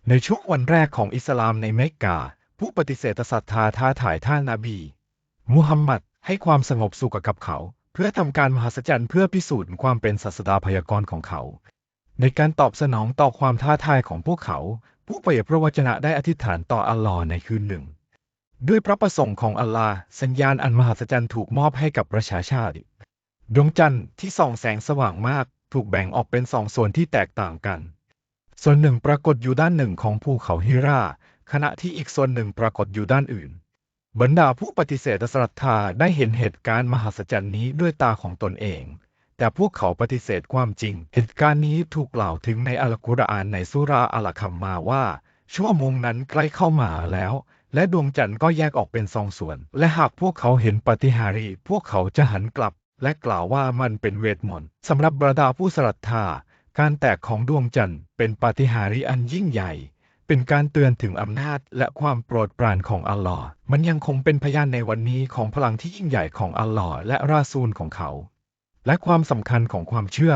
ในช่วงวันแรกของอิสลามในเมกกาผู้ปฏิเสธศรัทธาท้าทายท่านนบีมุฮัมมัดให้ความสงบสุขกับเขาเพื่อทำการมหัศจรรย์เพื่อพิสูจน์ความเป็นศาสดาพยากรณ์ของเขาในการตอบสนองต่อความท้าทายของพวกเขาผู้เผยพระวจนะได้อธิษฐานต่ออัลลอฮ์ในคืนหนึ่งด้วยพระประสงค์ของอัลลอฮ์สัญญาณอันมหัศจรรย์ถูกมอบให้กับประชาชาติดวงจันทร์ที่ส่องแสงสว่างมากถูกแบ่งออกเป็นสองส่วนที่แตกต่างกันส่วนหนึ่งปรากฏอยู่ด้านหนึ่งของภูเขาฮิราขณะที่อีกส่วนหนึ่งปรากฏอยู่ด้านอื่นบรรดาผู้ปฏิเสธศรัทธาได้เห็นเหตุการณ์มหัศจรรย์นี้ด้วยตาของตนเองแต่พวกเขาปฏิเสธความจริงเหตุการณ์นี้ถูกกล่าวถึงในอัลกุรอานในซูเราะห์อัลคัมมาว่าชั่วโมงนั้นใกล้เข้ามาแล้วและดวงจันทร์ก็แยกออกเป็นสองส่วนและหากพวกเขาเห็นปาฏิหาริย์พวกเขาจะหันกลับและกล่าวว่ามันเป็นเวทมนต์สำหรับบรรดาผู้ศรัทธาการแตกของดวงจันทร์เป็นปาฏิหาริย์อันยิ่งใหญ่เป็นการเตือนถึงอำนาจและความโปรดปรานของอัลลอฮ์มันยังคงเป็นพยานในวันนี้ของพลังที่ยิ่งใหญ่ของอัลลอฮ์และราซูลของเขาและความสำคัญของความเชื่อ